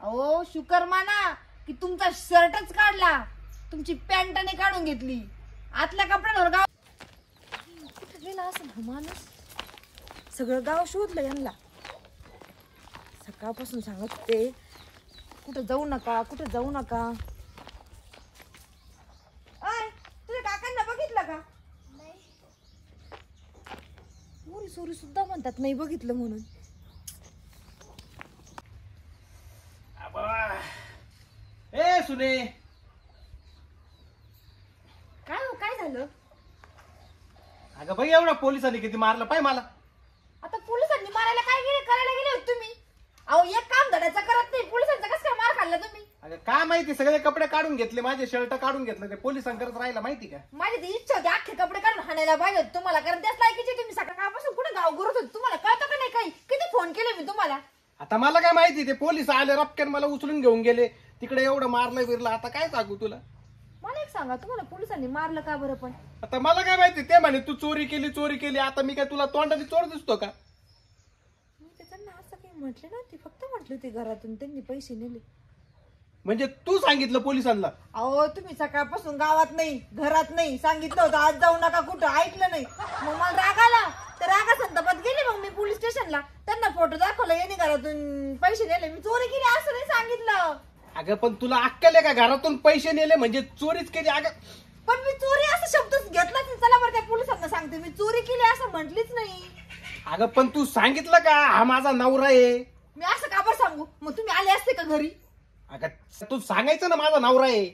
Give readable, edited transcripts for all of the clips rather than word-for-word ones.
अहो शुकर माना की तुमचा शर्टच काढला, तुमची पॅन्टने काढून घेतली, आतल्या कपड्यांवर गाव कुठे गेला असं ना माणूस. सगळं गाव शोधलं यांना. सकाळपासून सांगत होते कुठं जाऊ नका, कुठं जाऊ नका. अय तुझ्या काकांना बघितलं का? मोरी सोरी सुद्धा म्हणतात नाही बघितलं म्हणून. ए सुने, काय हो काय झालं? अगं बाई एवढा पोलिसांनी किती मारलं पाय मला. आता पोलिसांनी मारायला काय गेले, करायला गेले होते तुम्ही? अहो एक काम धडायचं करत नाही, पोलिसांचा कसं काय मार खाल्ला तुम्ही? अगं काय माहिती, सगळे कपडे काढून घेतले, माझे शर्ट काढून घेतले, ते पोलिसांकरत राहिला माहिती का. माझी ती इच्छा होती अख्खे कपडे काढून हाणायला पाहिजे होते तुम्हाला, कारण त्याच लायकीचे तुम्ही सकाळपासून कुठे गाव गुरत होते. तुम्हाला कळतं का नाही काही? किती फोन केले मी तुम्हाला. आता मला काय माहिती, ते पोलीस आले रपक्यान मला उचलून घेऊन गेले तिकडे. एवढं मारलं बिरलं, आता काय सांगू तुला. मला एक सांगा, तुम्हाला पोलिसांनी मारलं का बरं? पण आता मला काय माहिती, ते म्हणे तू चोरी केली चोरी केली. आता मी काय तुला तोंडाने चोर दिसतो का? मी त्यांना असं काही म्हटलं ना, ते फक्त म्हटले होते घरातून त्यांनी पैसे नेले. म्हणजे तू सांगितलं पोलिसांना? अहो तुम्ही सकाळपासून गावात नाही, घरात नाही, सांगितलं होतं आज जाऊ नका कुठं, ऐकलं नाही. मग मला राग आला, तर रागा संतापात गेले मग मी पोलीस स्टेशनला. त्यांना फोटो दाखवला, यांनी घरातून पैसे नेले, मी चोरी केली असं नाही सांगितलं. अगं पण तुला अक्कल आहे का? घरातून पैसे नेले म्हणजे चोरीच केली. अगं पण मी चोरी असं शब्दच घेतलाच नाही. चला बरं त्या पोलिसांना सांगते, मी चोरी केली असं म्हटलीच नाही. अगं पण तू सांगितलं का हा माझा नवरा आहे? मी असं का बरं सांगू? मग तुम्ही आले असते का घरी? अगं तू सांगायचं ना माझा नवरा आहे.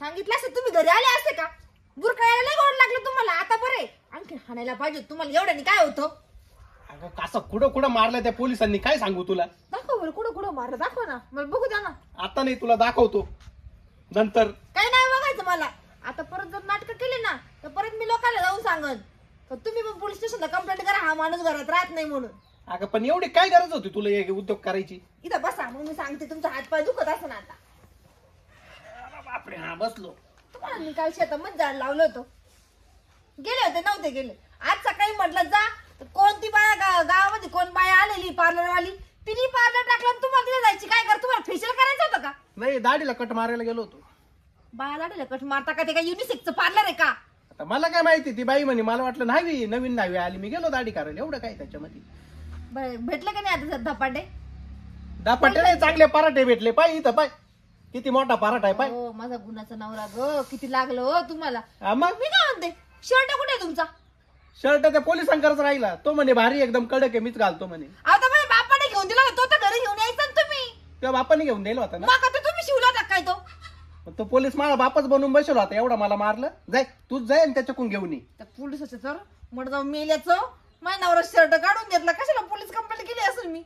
सांगितलं असतं तुम्ही घरी आले असते का? बुरकायला नाही गोड लागलं तुम्हाला? आता बरे आणखी हाणायला पाहिजे तुम्हाला. एवढ्याने काय होतं? अगं असं कुठं कुठं मारलं त्या पोलिसांनी, काय सांगू तुला. दाखव बरं, कुठं कुठं मारलं दाखव ना, मला बघू द्या ना. आता नाही, तुला दाखवतो नंतर. काही नाही बघायचं मला. आता परत जर नाटकं केली ना तर परत मी लोकांना जाऊन सांगन तर तुम्ही पण पोलीस स्टेशनला कंप्लेंट करा, हा माणूस घरात राहत नाही म्हणून. अगं पण एवढी काय गरज होती तुला हे उद्योग करायची? इथं बसा, मग मी सांगते. तुमचा हातपाय दुखत असं ना आता. बापरे, हा बसलो. तुम्हाला मी काल शेतामध्ये झाड लावलं होतं, गेले होते नव्हते गेले. आज सकाळी म्हटलं जा, तर कोणती बाया गावामध्ये कोण बाया आलेली पार्लरवाली, तिने पार्लर टाकलं, तुम्हाला तिथे जायची काय कर? तुम्हाला फेशियल करायचं होतं का? नाही, दाढीला कट मारायला गेलो होतो. बाया दाढीला कट मारता का? ते काय युनिसेक्सचं पार्लर आहे का? आता मला काय माहिती, ती बाई म्हणे, मला वाटलं न्हावी नवीन न्हावी आली, मी गेलो दाढी करायला. एवढं काय त्याच्यामध्ये? भेटले का नाही आता धपाटे? दापटे नाही, चांगले पराठे भेटले. पाय इथं पाय, किती मोठा पराठा आहे पाय. हो माझा गुणाचा नवरा ग, किती लागलं हो तुम्हाला. मग मी काय म्हणते, शर्ट कुठे आहे तुमचा? शर्ट त्या पोलिसांकरच राहिला. तो म्हणे भारी एकदम कडक आहे, मीच घालतो म्हणे. आता माझ्या बापाने घेऊन दिला, तो तर घरी घेऊन यायचा ना तुम्ही. त्या बापाने घेऊन दिला होता ना. मग आता तुम्ही शिवला होता काय तो? तो पोलीस मला बापच बनवून बसवला होता. एवढा मला मारलं. जाय तूच जाय आणि त्याच्याकडून घेऊन ये. त्या पोलिसाचं तर मड जाऊन मेल्याचं माझ्या नवरा शर्ट काढून घेतला. कशाला पोलीस कंप्लेंट केली असेल मी?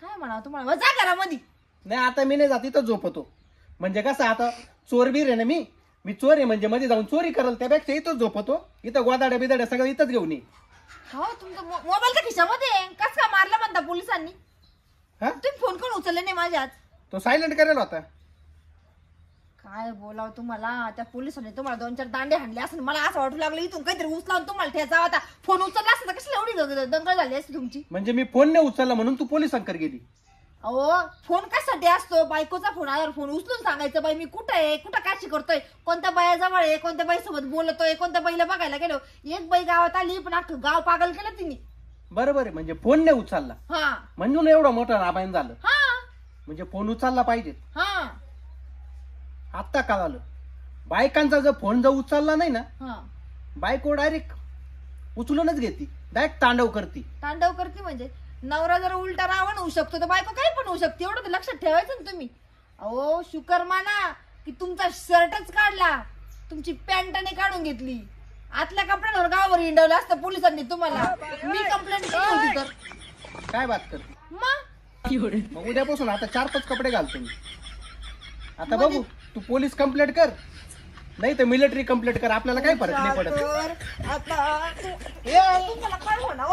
काय म्हणा तुम्हाला, जा घरामध्ये. नाही आता मी नाही जात, इथंच झोपतो. म्हणजे कसं, आता चोर बीर आहे ना मी चोर आहे, म्हणजे मध्ये जाऊन चोरी करल त्यापेक्षा इथंच झोपतो. इथं गोदाड्या बिदाड्या सगळं इथंच घेऊन ये. हो तुमचा मोबाईलच्या खिशामध्ये कसं काय मारला म्हणता पोलिसांनी? हा, तुम्ही फोन करून उचलले नाही माझ्या आज. तो सायलेंट करेल होता. काय बोलाव तुम्हाला, त्या पोलिसांनी तुम्हाला 2-4 दांडे हाणले असं मला असं वाटू लागलं इथून काहीतरी उचलावून तुम्हाला ठेचा होता. फोन उचलला असता तर कशाला एवढी दंगल झाली असती तुमची? म्हणजे मी फोन नाही उचलला म्हणून तू पोलिसांकडे गेली? अहो फोन कशासाठी असतो? बायकोचा फोन आल्यावर फोन उचलून सांगायचं, बाई मी कुठं आहे, कुठं काशी करतोय, कोणत्या बायाजवळ आहे, कोणत्या बाईसोबत बोलतोय, कोणत्या बाईला बघायला गेलो. एक बाई गावात आली पण अख्खं गाव पागल केलं तिने. बरोबर आहे, म्हणजे फोन नाही उचलला हा म्हणून एवढं मोठं रामायण झालं. हा म्हणजे फोन उचलला पाहिजे. हा आता कळालं, बायकांचा जर फोन जर उचलला नाही ना, हा बायको डायरेक्ट उचलूनच घेती, डायरेक्ट तांडव करती. तांडव करते म्हणजे नवरा जर उलटा रावण होऊ शकतो तर बायको काही पण होऊ शकते, एवढं तर लक्षात ठेवायचं ना तुम्ही. अहो शुकर माना की तुमचा शर्टच काढला, तुमची पॅन्टने काढून घेतली, आतल्या कपड्यांवर गावावर हिंडवलं असतं पोलिसांनी तुम्हाला. मी कंप्लेंट केली होती तर. काय बात करते? मग उद्यापासून आता 4-5 कपडे घालतो मी. आता बघू, तू पोलीस कंप्लेंट कर नाही तर मिलिटरी कंप्लेंट कर, आपल्याला काही फरक नाही पडत. आता तुम्हाला काय होणार?